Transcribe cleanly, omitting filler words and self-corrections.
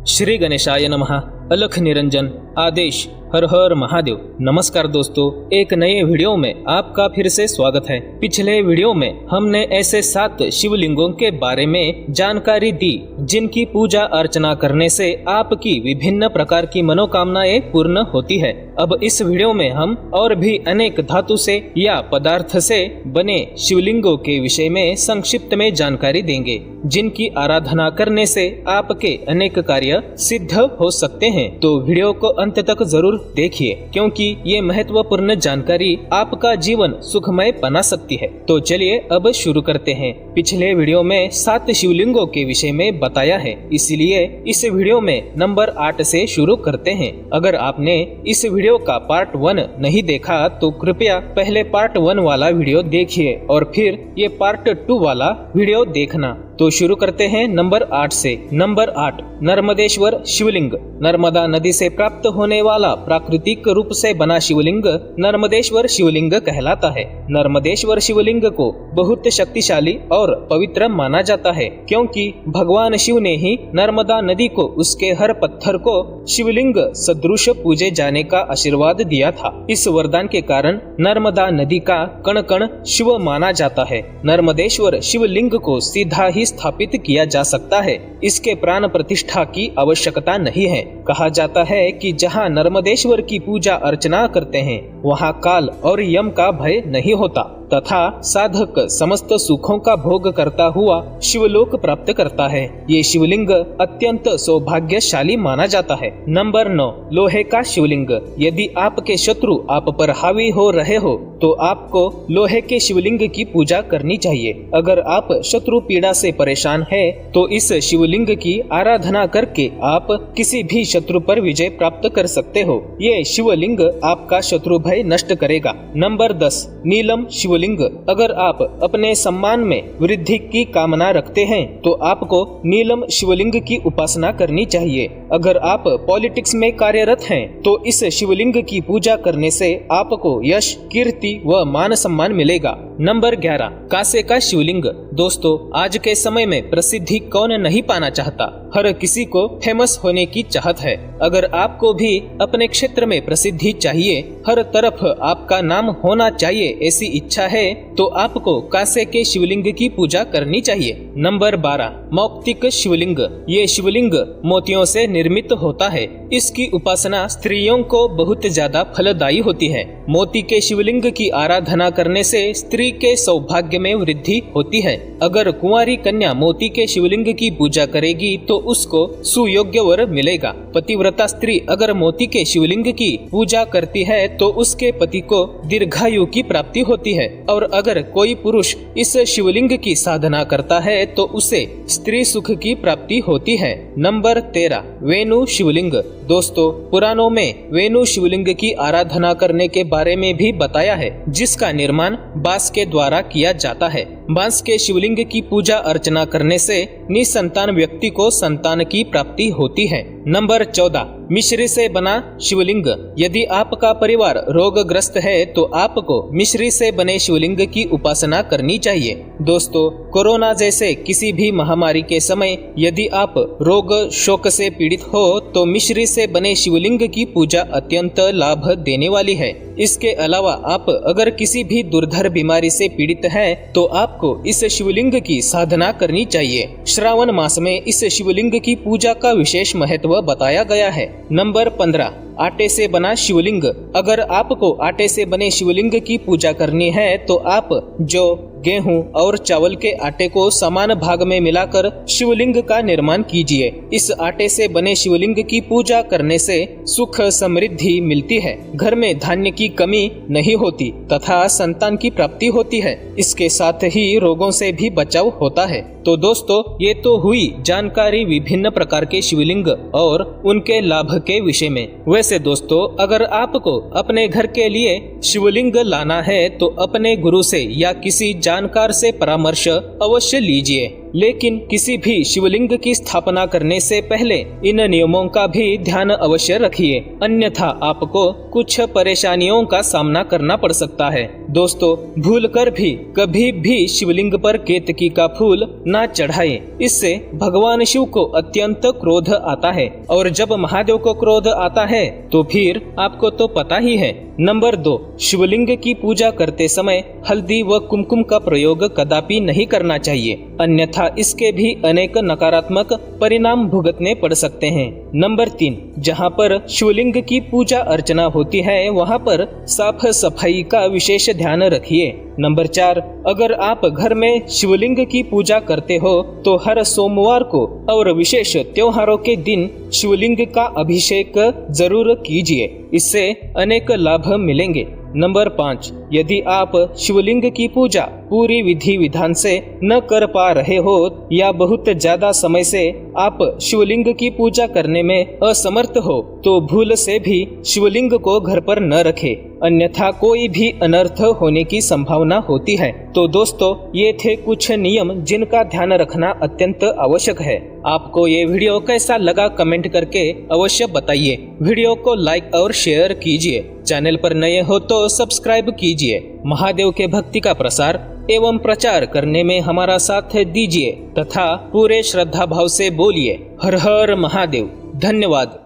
श्री गणेशाय नमः। अलख निरंजन आदेश हर हर महादेव। नमस्कार दोस्तों, एक नए वीडियो में आपका फिर से स्वागत है। पिछले वीडियो में हमने ऐसे 7 शिवलिंगों के बारे में जानकारी दी जिनकी पूजा अर्चना करने से आपकी विभिन्न प्रकार की मनोकामनाएं पूर्ण होती है। अब इस वीडियो में हम और भी अनेक धातु से या पदार्थ से बने शिवलिंगों के विषय में संक्षिप्त में जानकारी देंगे, जिनकी आराधना करने से आपके अनेक कार्य सिद्ध हो सकते हैं। तो वीडियो को अंत तक जरूर देखिए, क्योंकि ये महत्वपूर्ण जानकारी आपका जीवन सुखमय बना सकती है। तो चलिए अब शुरू करते हैं। पिछले वीडियो में 7 शिवलिंगों के विषय में बताया है, इसलिए इस वीडियो में नंबर 8 से शुरू करते हैं। अगर आपने इस वीडियो का पार्ट 1 नहीं देखा तो कृपया पहले पार्ट 1 वाला वीडियो देखिए और फिर ये पार्ट 2 वाला वीडियो देखना। तो शुरू करते हैं नंबर 8 से। नंबर 8, नर्मदेश्वर शिवलिंग। नर्मदा नदी से प्राप्त होने वाला प्राकृतिक रूप से बना शिवलिंग नर्मदेश्वर शिवलिंग कहलाता है। नर्मदेश्वर शिवलिंग को बहुत शक्तिशाली और पवित्र माना जाता है, क्योंकि भगवान शिव ने ही नर्मदा नदी को उसके हर पत्थर को शिवलिंग सदृश पूजे जाने का आशीर्वाद दिया था। इस वरदान के कारण नर्मदा नदी का कण कण शिव माना जाता है। नर्मदेश्वर शिवलिंग को सीधा ही स्थापित किया जा सकता है, इसके प्राण प्रतिष्ठा की आवश्यकता नहीं है। कहा जाता है कि जहाँ नर्मदेश्वर की पूजा अर्चना करते हैं वहाँ काल और यम का भय नहीं होता तथा साधक समस्त सुखों का भोग करता हुआ शिवलोक प्राप्त करता है। ये शिवलिंग अत्यंत सौभाग्यशाली माना जाता है। नंबर 9, लोहे का शिवलिंग। यदि आपके शत्रु आप पर हावी हो रहे हो तो आपको लोहे के शिवलिंग की पूजा करनी चाहिए। अगर आप शत्रु पीड़ा से परेशान है तो इस शिवलिंग की आराधना करके आप किसी भी शत्रु पर विजय प्राप्त कर सकते हो। ये शिवलिंग आपका शत्रु भय नष्ट करेगा। नंबर 10, नीलम शिवलिंग। अगर आप अपने सम्मान में वृद्धि की कामना रखते हैं तो आपको नीलम शिवलिंग की उपासना करनी चाहिए। अगर आप पॉलिटिक्स में कार्यरत हैं तो इस शिवलिंग की पूजा करने से आपको यश, कीर्ति व मान सम्मान मिलेगा। नंबर 11, कांसे का शिवलिंग। दोस्तों, आज के समय में प्रसिद्धि कौन नहीं पाना चाहता, हर किसी को फेमस होने की चाहत है। अगर आपको भी अपने क्षेत्र में प्रसिद्धि चाहिए, हर तरफ आपका नाम होना चाहिए, ऐसी इच्छा है तो आपको कांसे के शिवलिंग की पूजा करनी चाहिए। नंबर 12, मौक्तिक शिवलिंग। ये शिवलिंग मोतियों से निर्मित होता है। इसकी उपासना स्त्रियों को बहुत ज्यादा फलदायी होती है। मोती के शिवलिंग की आराधना करने से स्त्री के सौभाग्य में वृद्धि होती है। अगर कुंवारी कन्या मोती के शिवलिंग की पूजा करेगी तो उसको सुयोग्य वर मिलेगा। पतिव्रता स्त्री अगर मोती के शिवलिंग की पूजा करती है तो उसके पति को दीर्घायु की प्राप्ति होती है। और अगर कोई पुरुष इस शिवलिंग की साधना करता है तो उसे स्त्री सुख की प्राप्ति होती है। नंबर 13, वेणु शिवलिंग। दोस्तों, पुराणों में वेणु शिवलिंग की आराधना करने के बारे में भी बताया है, जिसका निर्माण बांस के द्वारा किया जाता है। बांस के शिवलिंग की पूजा अर्चना करने से निसंतान व्यक्ति को संतान की प्राप्ति होती है। नंबर 14, मिश्री से बना शिवलिंग। यदि आपका परिवार रोगग्रस्त है तो आपको मिश्री से बने शिवलिंग की उपासना करनी चाहिए। दोस्तों, कोरोना जैसे किसी भी महामारी के समय यदि आप रोग शोक से पीड़ित हो तो मिश्री से बने शिवलिंग की पूजा अत्यंत लाभ देने वाली है। इसके अलावा आप अगर किसी भी दुर्धर बीमारी से पीड़ित हैं तो आपको इस शिवलिंग की साधना करनी चाहिए। श्रावण मास में इस शिवलिंग की पूजा का विशेष महत्व बताया गया है। नंबर 15, आटे से बना शिवलिंग। अगर आपको आटे से बने शिवलिंग की पूजा करनी है तो आप जौ, गेहूं और चावल के आटे को समान भाग में मिलाकर शिवलिंग का निर्माण कीजिए। इस आटे से बने शिवलिंग की पूजा करने से सुख समृद्धि मिलती है, घर में धान्य की कमी नहीं होती तथा संतान की प्राप्ति होती है। इसके साथ ही रोगों से भी बचाव होता है। तो दोस्तों, ये तो हुई जानकारी विभिन्न प्रकार के शिवलिंग और उनके लाभ के विषय में। वैसे दोस्तों, अगर आपको अपने घर के लिए शिवलिंग लाना है तो अपने गुरु से या किसी जानकार से परामर्श अवश्य लीजिए। लेकिन किसी भी शिवलिंग की स्थापना करने से पहले इन नियमों का भी ध्यान अवश्य रखिए, अन्यथा आपको कुछ परेशानियों का सामना करना पड़ सकता है। दोस्तों, भूलकर भी कभी भी शिवलिंग पर केतकी का फूल ना चढ़ाएं, इससे भगवान शिव को अत्यंत क्रोध आता है, और जब महादेव को क्रोध आता है तो फिर आपको तो पता ही है। नंबर 2, शिवलिंग की पूजा करते समय हल्दी व कुमकुम का प्रयोग कदापि नहीं करना चाहिए, अन्यथा इसके भी अनेक नकारात्मक परिणाम भुगतने पड़ सकते हैं। नंबर 3, जहाँ पर शिवलिंग की पूजा अर्चना होती है वहाँ पर साफ सफाई का विशेष ध्यान रखिए। नंबर 4, अगर आप घर में शिवलिंग की पूजा करते हो तो हर सोमवार को और विशेष त्योहारों के दिन शिवलिंग का अभिषेक जरूर कीजिए, इससे अनेक लाभ मिलेंगे। नंबर 5, यदि आप शिवलिंग की पूजा पूरी विधि विधान से न कर पा रहे हो या बहुत ज्यादा समय से आप शिवलिंग की पूजा करने में असमर्थ हो तो भूल से भी शिवलिंग को घर पर न रखें, अन्यथा कोई भी अनर्थ होने की संभावना होती है। तो दोस्तों, ये थे कुछ नियम जिनका ध्यान रखना अत्यंत आवश्यक है। आपको ये वीडियो कैसा लगा कमेंट करके अवश्य बताइए। वीडियो को लाइक और शेयर कीजिए। चैनल पर नए हो तो सब्सक्राइब कीजिए। महादेव के भक्ति का प्रसार एवं प्रचार करने में हमारा साथ दीजिए तथा पूरे श्रद्धा भाव से बोलिए हर हर महादेव। धन्यवाद।